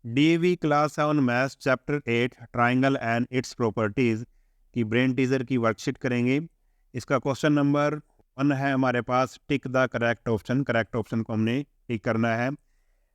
DV class 7 maths chapter 8 triangle and its properties की brain teaser की worksheet करेंगे। इसका क्वेश्चन नंबर 1 है हमारे पास, tick the correct option. Correct option को हमने टिक करना है।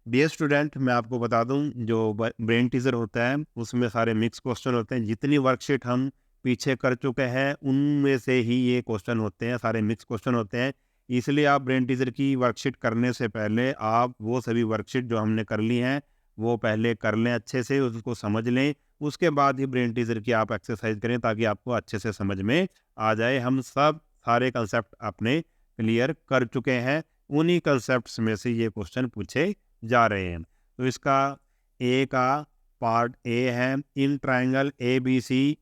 डियर स्टूडेंट, मैं आपको बता दूं, जो ब्रेन टीजर होता है उसमें सारे मिक्स क्वेश्चन होते हैं। जितनी वर्कशीट हम पीछे कर चुके हैं उनमें से ही ये क्वेश्चन होते हैं, सारे मिक्स क्वेश्चन होते हैं। इसलिए आप ब्रेन टीजर की वर्कशीट करने से पहले आप वो सभी वर्कशीट जो हमने कर ली हैं वो पहले कर लें, अच्छे से उसको समझ लें। उसके बाद ही ब्रेन टीजर की आप एक्सरसाइज करें ताकि आपको अच्छे से समझ में आ जाए। हम सब सारे कंसेप्ट अपने क्लियर कर चुके हैं, उन्हीं कंसेप्ट्स में से ये क्वेश्चन पूछे जा रहे हैं। तो इसका ए का पार्ट ए है, in triangle A B C,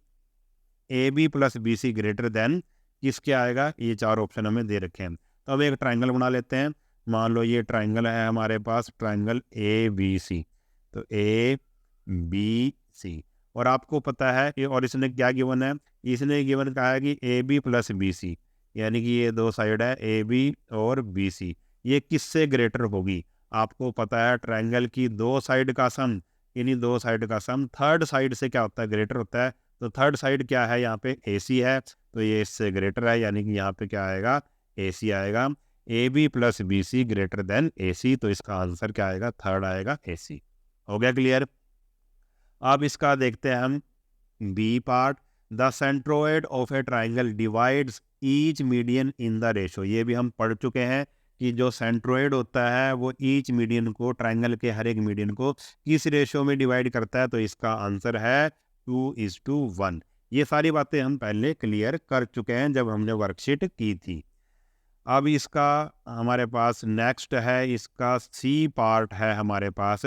A B plus B C greater than, किसके आएगा? ये चार ऑप्शन हमें दे रखे हैं। तो अब एक ट्राइंगल बना लेते हैं। मान लो ये ट्राइंगल है हमारे पास, ट्राइंगल ए बी सी। तो ए बी सी, और आपको पता है ये, और इसने क्या गिवन है? इसने गिवन कहा है कि A B plus B C, यानी कि ये दो साइड है ए बी और बी सी, ये किससे ग्रेटर होगी? आपको पता है ट्राइंगल की दो साइड का सम, इन्हीं दो साइड का सम थर्ड साइड से क्या होता है? ग्रेटर होता है। तो थर्ड साइड क्या है? यहाँ पे ए सी है, तो ये इससे ग्रेटर है, यानी कि यहाँ पे क्या आएगा? ए सी आएगा। A B plus B C greater than A C, तो इसका आंसर क्या आएगा? थर्ड आएगा, ए सी। हो गया क्लियर? अब इसका देखते हैं हम B part. The centroid of a triangle divides each median in the ratio. ये भी हम पढ़ चुके हैं कि जो सेंट्रोइड होता है वो ईच मीडियन को, ट्राइंगल के हर एक मीडियन को किस रेशो में डिवाइड करता है? तो इसका आंसर है 2:1। ये सारी बातें हम पहले क्लियर कर चुके हैं जब हमने वर्कशीट की थी। अब इसका हमारे पास नेक्स्ट है, इसका सी पार्ट है हमारे पास।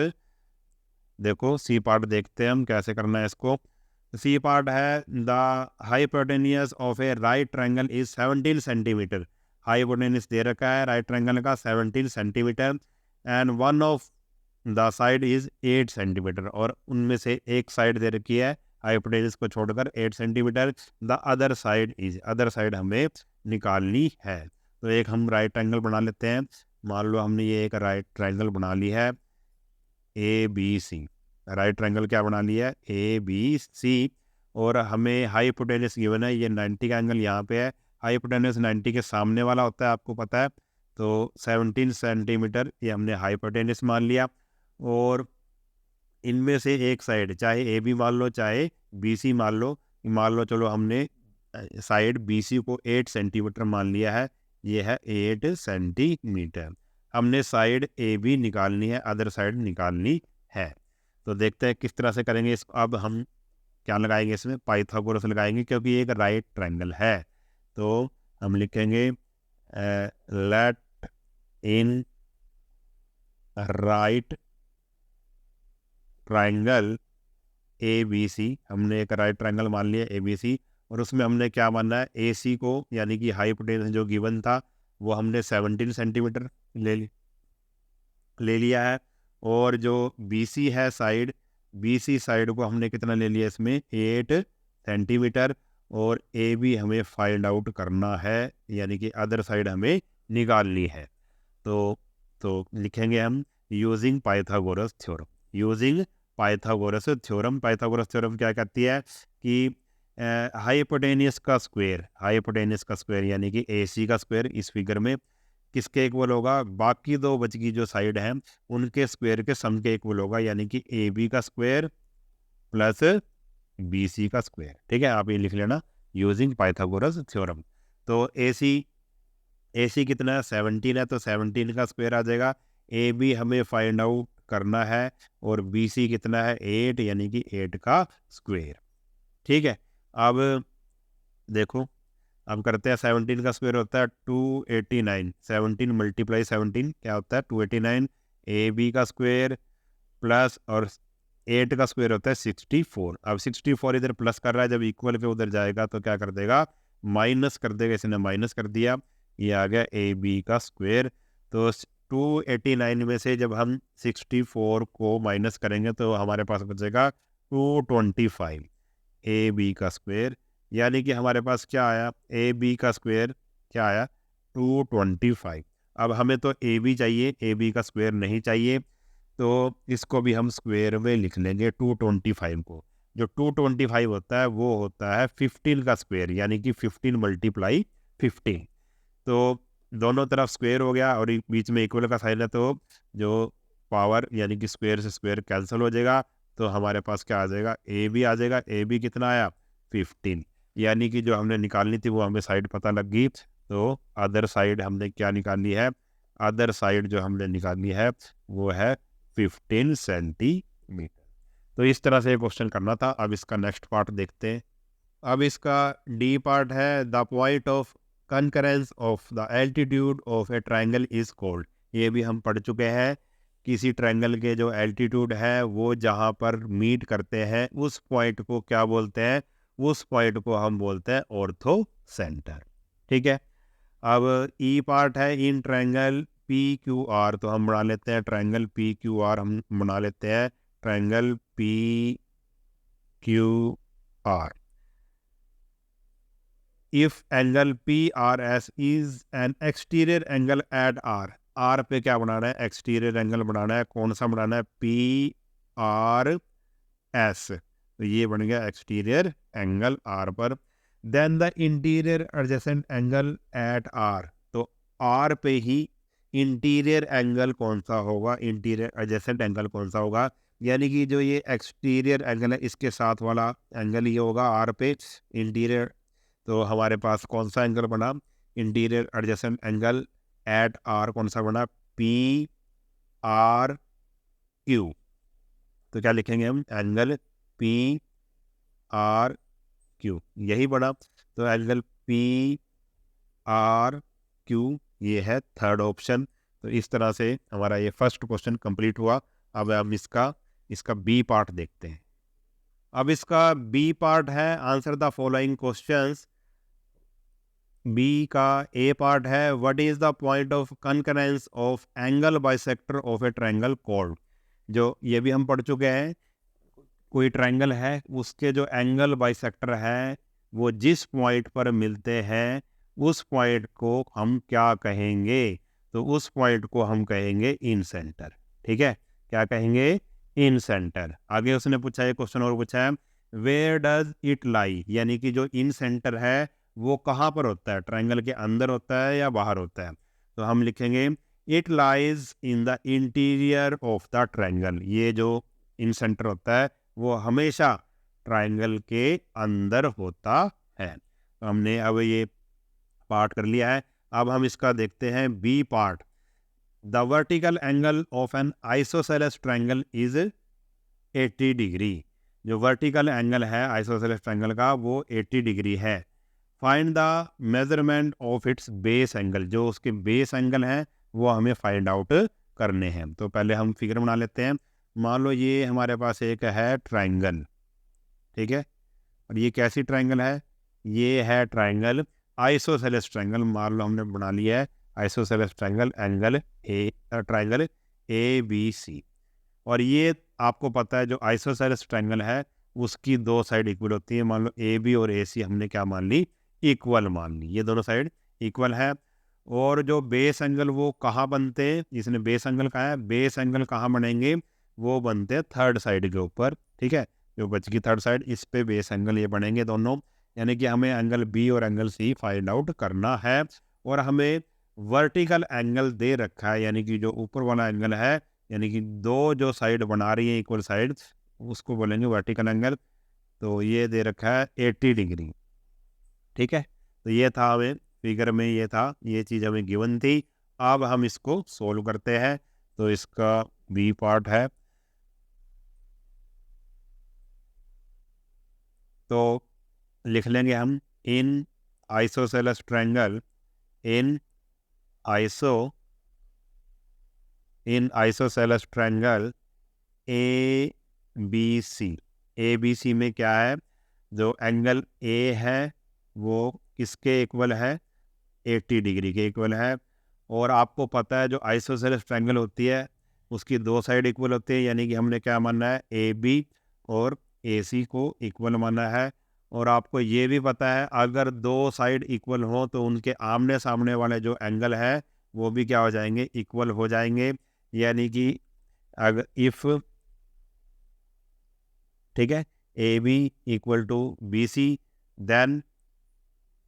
देखो सी पार्ट देखते हैं हम कैसे करना है इसको। सी पार्ट है, the hypotenuse of a right triangle is 17 centimetre. Hypotenuse दे रखा है राइट ट्रायंगल का 17 centimetre, and one of the side is 8 centimetre, और उनमें से एक साइड दे रखी है हाइपोटेनियस को छोड़कर 8 centimetre. The other side is, other side हमें निकालनी है। तो एक हम राइट ट्रायंगल बना लेते हैं। मान लो हमने ये एक राइट ट्रायंगल बना ली है A B C. Right triangle क्या बना लिया है? A B C. और हमें हाइपोटेनस गिवन है, ये 90 का एंगल यहाँ पे है। हाइपोटेनस 90 के सामने वाला होता है, आपको पता है। तो 17 सेंटीमीटर ये हमने हाइपोटेनस मान लिया, और इनमें से एक साइड, चाहे ए बी मान लो चाहे बी सी मान लो, चलो हमने साइड बी सी को 8 सेंटीमीटर मान लिया है, ये है 8 सेंटीमीटर। हमने साइड ए बी निकालनी है, अदर साइड निकालनी है। तो देखते हैं किस तरह से करेंगे इसको। अब हम क्या लगाएंगे इसमें? पाइथागोरस लगाएंगे, क्योंकि ये एक राइट ट्रायंगल है। तो हम लिखेंगे let in right triangle A B C. हमने एक राइट ट्रायंगल मान लिया ए बी सी, और उसमें हमने क्या मानना है? ए सी को, यानी कि हाइपोटेनस जो गिवन था वो हमने 17 सेंटीमीटर ले लिया है। और जो बी सी है साइड, बी सी साइड को हमने कितना ले लिया? इसमें 8 सेंटीमीटर। और ए बी हमें फाइंड आउट करना है, यानी कि अदर साइड हमें निकालनी है। तो लिखेंगे हम using Pythagoras theorem. Using Pythagoras theorem. Pythagoras theorem क्या कहती है कि हाइपोटेनियस का स्क्वायर, हाइपोटेनियस का स्क्वायर यानी कि ए सी का स्क्वायर इस फिगर में किसके इक्वल होगा? बाकी दो बची जो साइड हैं उनके स्क्वायर के सम के इक्वल होगा, यानी कि ए बी का स्क्वायर प्लस बी सी का स्क्वायर। ठीक है, आप ये लिख लेना यूजिंग पाइथागोरस थ्योरम। तो ए सी कितना है? 17 है, तो 17 का स्क्वायर आ जाएगा। ए बी हमें फाइंड आउट करना है, और बी सी कितना है? 8, यानी कि 8 का स्क्वायर। ठीक है, अब देखो, अब करते हैं। 17 का स्क्वायर होता है 289, 17 मल्टीप्लाई 17 क्या होता है? 289। ए बी का स्क्वायर प्लस, और 8 का स्क्वायर होता है 64। अब 64 इधर प्लस कर रहा है, जब इक्वल पे उधर जाएगा तो क्या कर देगा? माइनस कर देगा। इसने माइनस कर दिया, ये आ गया ए बी का स्क्वायर। तो 289 में से जब हम 64 को माइनस करेंगे तो हमारे पास बचेगा 225 ए बी का स्क्वायर, यानी कि हमारे पास क्या आया? ए बी का स्क्वायर क्या आया? 225। अब हमें तो ए बी चाहिए, ए बी का स्क्वायर नहीं चाहिए। तो इसको भी हम स्क्वायर में लिख लेंगे 225 को। जो 225 होता है वो होता है 15 का स्क्वायर, यानी कि 15 × 15। तो दोनों तरफ स्क्वायर हो गया और बीच में इक्वल का साइन है, तो जो पावर यानी कि स्क्वायर से स्क्वायर कैंसिल हो जाएगा, तो हमारे पास क्या आ जाएगा, ए बी आ जाएगा। ए बी कितना आया, 15, यानी कि जो हमने निकालनी थी वो हमें साइड पता लग गई। तो अदर साइड हमने क्या निकालनी है, अदर साइड जो हमने निकालनी है वो है 15 सेंटीमीटर। तो इस तरह से क्वेश्चन करना था। अब इसका नेक्स्ट पार्ट देखते हैं। अब इसका डी पार्ट है, the point of concurrence of the altitude of a triangle is called. ये भी हम पढ़ चुके हैं। किसी ट्राइंगल के जो एल्टीट्यूड है वो जहाँ पर मीट करते हैं उस पॉइंट को क्या बोलते हैं, उस पॉइंट को हम बोलते हैं ऑर्थो सेंटर। ठीक है। अब ई पार्ट है, in triangle P Q are, तो हम बना लेते हैं ट्राइंगल पी क्यू आर, हम बना लेते हैं triangle P Q R. If angle P R S is an exterior angle at R, R पे क्या बनाना है, एक्सटीरियर एंगल बनाना है। कौन सा बनाना है, पी आर एस, तो ये बन गया एक्सटीरियर एंगल आर पर। Then the interior adjacent angle at R, तो आर पे ही इंटीरियर एंगल कौन सा होगा, इंटीरियर एडजेसेंट एंगल कौन सा होगा, यानी कि जो ये एक्सटीरियर एंगल है इसके साथ वाला एंगल ये होगा आर पे इंटीरियर। तो हमारे पास कौन सा एंगल बना, interior adjacent angle at R कौन सा बना, पी आर क्यू। तो क्या लिखेंगे हम, एंगल पी आर क्यू, यही बना। तो एंगल पी आर क्यू ये है थर्ड ऑप्शन। तो इस तरह से हमारा ये फर्स्ट क्वेश्चन कंप्लीट हुआ। अब हम इसका बी पार्ट देखते हैं। अब इसका बी पार्ट है, answer the following questions. B का ए पार्ट है, what is the point of concurrence of angle bisector of a triangle called. जो ये भी हम पढ़ चुके हैं, कोई ट्रायंगल है उसके जो एंगल बाइसेक्टर है वो जिस पॉइंट पर मिलते हैं उस पॉइंट को हम क्या कहेंगे, तो उस पॉइंट को हम कहेंगे इन सेंटर। ठीक है, क्या कहेंगे, इन सेंटर। आगे उसने पूछा, एक क्वेश्चन और पूछा है, वेयर डज इट लाई, यानी कि जो इन सेंटर है वो कहाँ पर होता है, ट्रायंगल के अंदर होता है या बाहर होता है। तो हम लिखेंगे it lies in the interior of the triangle. ये जो इन सेंटर होता है वो हमेशा ट्रायंगल के अंदर होता है। तो हमने अब ये पार्ट कर लिया है। अब हम इसका देखते हैं B part. The vertical angle of an isosceles triangle is 80 degree. जो वर्टिकल एंगल है आइसोसेलेस ट्रायंगल का वो 80 डिग्री है। Find the measurement of its base angle, जो उसके बेस एंगल हैं वो हमें फाइंड आउट करने हैं। तो पहले हम फिगर बना लेते हैं। मान लो ये हमारे पास एक है ट्रायंगल, ठीक है, और ये कैसी ट्रायंगल है, ये है ट्रायंगल आइसोसेलेस ट्रायंगल। मान लो हमने बना लिया है isosceles triangle, angle A, triangle A B C. और ये आपको पता है जो आइसोसेलेस ट्रायंगल है उसकी दो साइड इक्वल होती है। मान लो ए बी और ए सी हमने क्या मान ली, इक्वल मान ली, ये दोनों साइड इक्वल है। और जो बेस एंगल वो कहाँ बनते हैं, इसने बेस एंगल कहा है, बेस एंगल कहाँ बनेंगे, वो बनते हैं थर्ड साइड के ऊपर। ठीक है, जो बच गई थर्ड साइड, इस पे बेस एंगल ये बनेंगे दोनों। यानी कि हमें एंगल बी और एंगल सी फाइंड आउट करना है। और हमें वर्टिकल एंगल दे रखा है, यानी कि जो ऊपर वाला एंगल है, यानी कि दो जो साइड बना रही है इक्वल साइड, उसको बोलेंगे वर्टिकल एंगल। तो ये दे रखा है 80 डिग्री। ठीक है, तो ये था हमें फिगर में, ये था, ये चीज़ हमें गिवन थी। अब हम इसको सोल्व करते हैं। तो इसका बी पार्ट है, तो लिख लेंगे हम in isosceles triangle, in iso in isosceles triangle A B C. A B C में क्या है, जो एंगल ए है वो किसके इक्वल है, 80 डिग्री के इक्वल है। और आपको पता है जो आइसोसेलेस ट्रायंगल होती है उसकी दो साइड इक्वल होती है, यानी कि हमने क्या मानना है, ए बी और ए सी को इक्वल मानना है। और आपको ये भी पता है अगर दो साइड इक्वल हो तो उनके आमने सामने वाले जो एंगल है वो भी क्या हो जाएंगे, इक्वल हो जाएंगे। यानी कि अगर इफ, ठीक है, A B equal to B C, then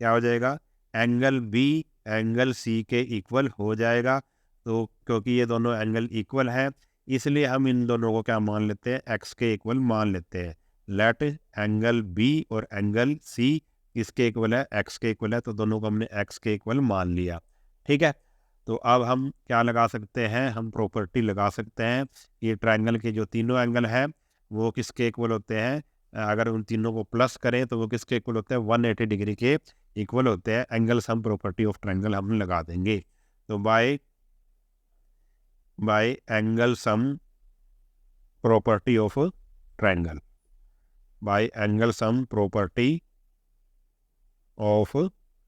क्या हो जाएगा, एंगल बी एंगल सी के इक्वल हो जाएगा। तो क्योंकि ये दोनों एंगल इक्वल है, इसलिए हम इन दोनों को क्या मान लेते हैं, एक्स के इक्वल मान लेते हैं। लेट एंगल बी और एंगल सी किसके इक्वल है, एक्स के इक्वल है, तो दोनों को हमने एक्स के इक्वल मान लिया। ठीक है, तो अब हम क्या लगा सकते हैं, हम प्रॉपर्टी लगा सकते हैं। ये ट्रायंगल के जो तीनों एंगल हैं वो किसके इक्वल होते हैं, अगर उन तीनों को प्लस करें तो वो किसके इक्वल होते हैं, 180 डिग्री के इक्वल होते हैं। Angle sum property of triangle हम लगा देंगे। तो bye angle sum property of triangle, bye angle sum property of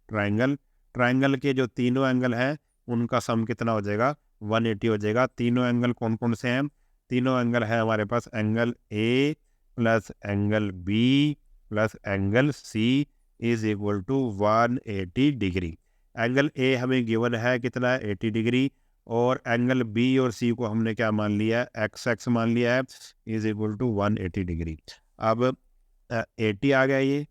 triangle, triangle के जो तीनों एंगल हैं उनका सम कितना हो जाएगा, 180 हो जाएगा। तीनों एंगल कौन कौन से हैं, तीनों एंगल है हमारे पास angle A plus angle B plus angle C is equal to 180 degree. Angle A हमें गिवन है कितना है, 80 डिग्री, और एंगल बी और सी को हमने क्या मान लिया है, एक्स मान लिया है, इज इक्वल टू 180 डिग्री। अब 80 आ गया ये,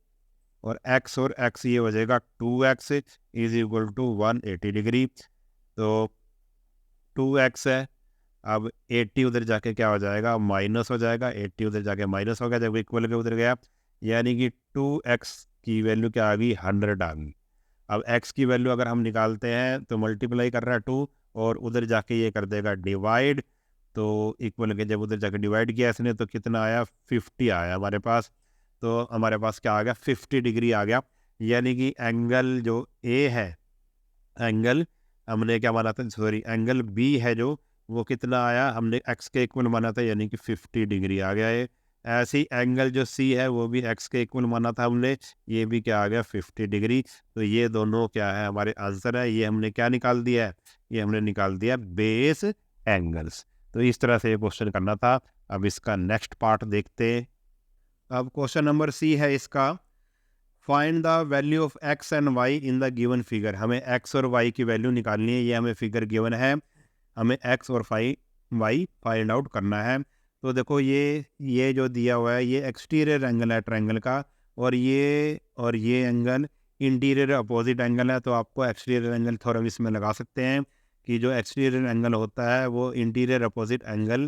और x ये हो जाएगा 2x is equal to 180 degree. तो 2x है, अब 80 उधर जाके क्या हो जाएगा, माइनस हो जाएगा, 80 उधर जाके माइनस हो गया, जब इक्वल के उधर गया, यानी कि 2x की वैल्यू क्या आ गई, 100 आ गई। अब x की वैल्यू अगर हम निकालते हैं तो मल्टीप्लाई कर रहा है 2, और उधर जाके ये कर देगा डिवाइड, तो इक्वल के जब उधर जाके डिवाइड किया इसने तो कितना आया, 50 आया हमारे पास। तो हमारे पास क्या आ गया, 50 डिग्री आ गया। यानी कि एंगल जो ए है, एंगल हमने क्या माना था, सॉरी एंगल बी है जो, वो कितना आया, हमने एक्स के इक्वल माना था, यानी कि 50 डिग्री आ गया है। ऐसे ही एंगल जो सी है वो भी एक्स के इक्वल माना था हमने, ये भी क्या आ गया, 50 डिग्री। तो ये दोनों क्या है, हमारे आंसर है। ये हमने क्या निकाल दिया है, ये हमने निकाल दिया बेस एंगल्स। तो इस तरह से ये क्वेश्चन करना था। अब इसका नेक्स्ट पार्ट देखते हैं। अब क्वेश्चन नंबर सी है इसका, find the value of x and y in the given figure. हमें एक्स और वाई की वैल्यू निकालनी है, ये हमें फिगर गिवन है, हमें एक्स और वाई फाइंड आउट करना है। तो देखो ये जो दिया हुआ है, ये एक्सटीरियर एंगल है ट्रायंगल का, और ये एंगल इंटीरियर अपोजिट एंगल है। तो आपको एक्सटीरियर एंगल थ्योरम इसमें लगा सकते हैं कि जो एक्सटीरियर एंगल होता है वो इंटीरियर अपोजिट एंगल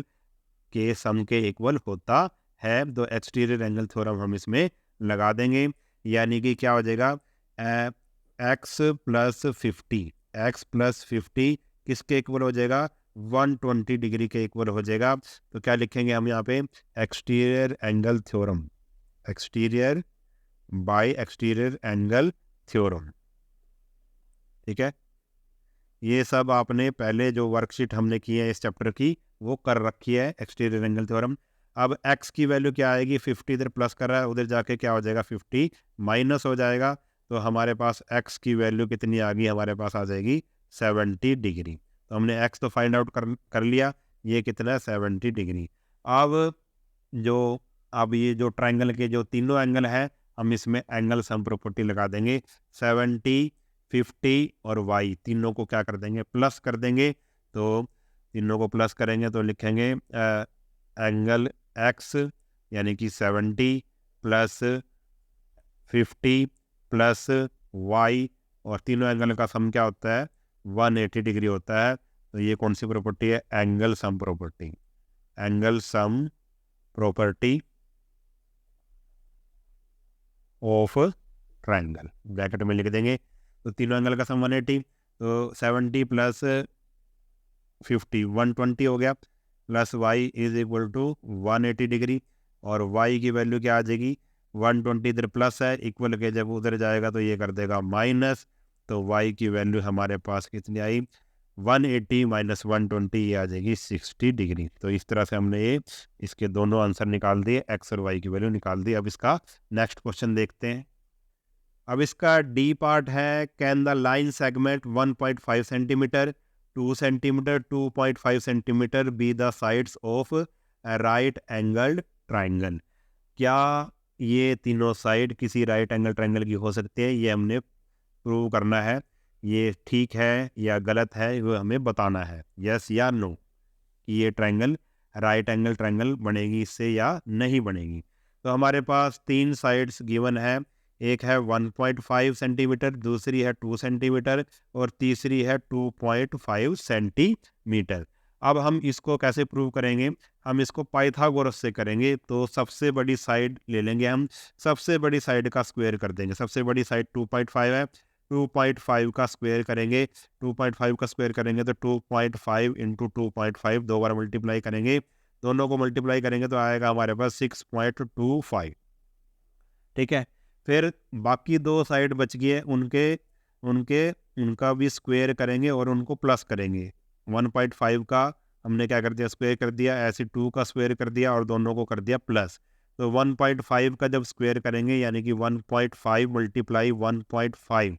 के सम के इक्वल होता है। तो एक्सटीरियर एंगल थ्योरम हम इसमें लगा देंगे, यानी कि क्या हो जाएगा, एक्स प्लस 50 किसके इक्वल हो जाएगा, 120 डिग्री के इक्वल हो जाएगा। तो क्या लिखेंगे हम यहाँ पे, exterior angle theorem, exterior bye exterior angle theorem. ठीक है, ये सब आपने पहले जो वर्कशीट हमने की है इस चैप्टर की वो कर रखी है, एक्सटीरियर एंगल थ्योरम। अब x की वैल्यू क्या आएगी, 50 इधर प्लस कर रहा है, उधर जाके क्या हो जाएगा, 50 माइनस हो जाएगा। तो हमारे पास x की वैल्यू कितनी आ गई, हमारे पास आ जाएगी 70 डिग्री। तो हमने x तो फाइंड आउट कर लिया, ये कितना है, 70 डिग्री। अब ये जो ट्राइंगल के जो तीनों एंगल है, हम इसमें एंगल सम प्रॉपर्टी लगा देंगे। 70, 50 और y तीनों को क्या कर देंगे, प्लस कर देंगे। तो तीनों को प्लस करेंगे तो लिखेंगे एंगल x यानी कि 70 प्लस 50 प्लस y, और तीनों एंगल का सम क्या होता है, 180 डिग्री होता है। तो ये कौन सी प्रॉपर्टी है, angle sum property, angle sum property of triangle, bracket में लिख देंगे। तो तीनों एंगल का सम 180, तो 70 प्लस 50 120 हो गया, plus y is equal to 180 degree, और y की वैल्यू क्या आ जाएगी, 120 इधर प्लस है, इक्वल के जब उधर जाएगा तो ये कर देगा माइनस। तो y की वैल्यू हमारे पास कितनी आई, 180 माइनस 120, ये आ जाएगी 60 डिग्री। तो इस तरह से हमने ये इसके दोनों आंसर निकाल दिए, x और y की वैल्यू निकाल दी। अब इसका नेक्स्ट क्वेश्चन देखते हैं। अब इसका डी पार्ट है, can the line segment 1.5 centimetre 2 centimetre 2.5 centimetre be the sides of right angled triangle. क्या ये तीनों साइड किसी राइट एंगल ट्राइंगल की हो सकती है, ये हमने प्रूव करना है। ये ठीक है या गलत है वो हमें बताना है, यस या नो, कि ये ट्राइंगल राइट एंगल ट्रायंगल बनेगी इससे या नहीं बनेगी। तो हमारे पास 3 साइड्स गिवन है, एक है 1.5 सेंटीमीटर, दूसरी है 2 सेंटीमीटर और तीसरी है 2.5 सेंटीमीटर। अब हम इसको कैसे प्रूव करेंगे? हम इसको पाइथागोरस से करेंगे। तो सबसे बड़ी साइड ले लेंगे हम, सबसे बड़ी साइड का स्क्वायर कर देंगे। सबसे बड़ी साइड 2.5 है, 2.5 का स्क्वायर करेंगे। 2.5 का स्क्वायर करेंगे तो 2.5 इंटू 2.5 दो बार मल्टीप्लाई करेंगे, दोनों को मल्टीप्लाई करेंगे तो आएगा हमारे पास 6.25। ठीक है, फिर बाकी 2 साइड बच गए, उनका भी स्क्वायर करेंगे और उनको प्लस करेंगे। 1.5 का हमने क्या कर दिया, स्क्वायर कर दिया, ऐसे 2 का स्क्वायर कर दिया और दोनों को कर दिया प्लस। तो 1.5 का जब स्क्वायर करेंगे यानी कि 1.5 मल्टीप्लाई 1.5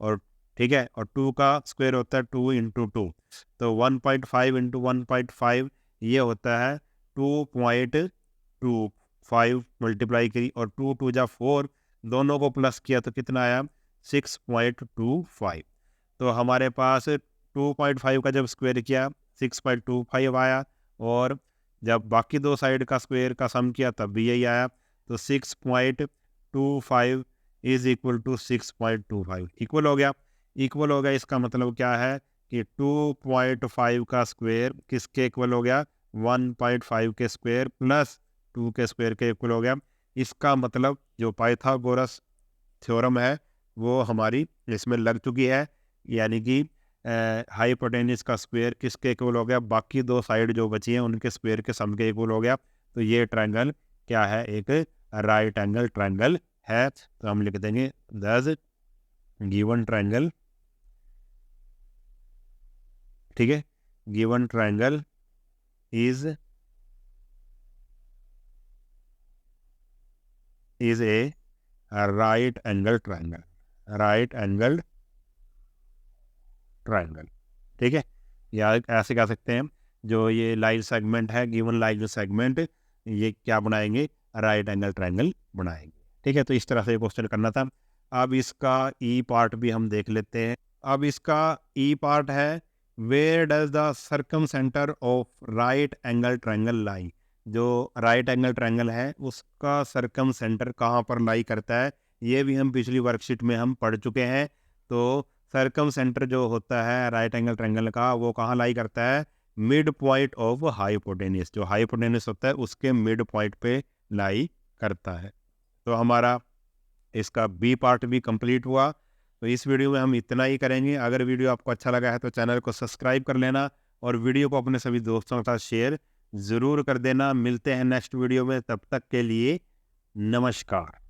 और ठीक है, और 2 का स्क्वायर होता है 2 इंटू 2, तो 1.5 इंटू 1.5 ये होता है 2.25 मल्टीप्लाई करी और 2 2 जा 4, दोनों को प्लस किया तो कितना आया 6.25। तो हमारे पास 2.5 का जब स्क्वायर किया 6.25 आया और जब बाकी 2 साइड का स्क्वायर का सम किया तब भी यही आया। तो 6.25 इज इक्वल टू 6.25 इक्वल हो गया। इक्वल हो गया इसका मतलब क्या है कि 2.5 का स्क्वायर किसके इक्वल हो गया, 1.5 के स्क्वायर प्लस 2 के स्क्वायर के इक्वल हो गया। इसका मतलब जो पाइथागोरस थ्योरम है वो हमारी इसमें लग चुकी है, यानी कि हाइपोटेन्यूज का स्क्वायर किसके इक्वल हो गया, बाकी 2 साइड जो बची हैं उनके स्क्वायर के सम के इक्वल हो गया। तो ये ट्रायंगल क्या है, एक राइट एंगल ट्रायंगल है। तो हम लिख देंगे दस गिवन ट्रायंगल, ठीक है, given triangle is a right angle triangle, right angle triangle. ठीक है, या ऐसे कह सकते हैं जो ये लाइन सेगमेंट है, गिवन लाइन सेगमेंट, ये क्या बनाएंगे, राइट एंगल ट्रायंगल बनाएंगे। ठीक है, तो इस तरह से ये क्वेश्चन करना था। अब इसका ई पार्ट भी हम देख लेते हैं। अब इसका ई पार्ट है where does the circumcentre of right angle triangle lie. जो राइट एंगल ट्रायंगल है उसका सर्कम सेंटर कहाँ पर लाई करता है, ये भी हम पिछली वर्कशीट में हम पढ़ चुके हैं। तो सर्कम सेंटर जो होता है राइट एंगल ट्रायंगल का वो कहाँ लाई करता है, मिड पॉइंट ऑफ हाइपोटेन्यूज, जो हाइपोटेन्यूज होता है उसके मिड पॉइंट पे लाई करता है। तो हमारा इसका बी पार्ट भी कंप्लीट हुआ। तो इस वीडियो में हम इतना ही करेंगे। अगर वीडियो आपको अच्छा लगा है तो चैनल को सब्सक्राइब कर लेना और वीडियो को अपने सभी दोस्तों के साथ शेयर ज़रूर कर देना। मिलते हैं नेक्स्ट वीडियो में, तब तक के लिए नमस्कार।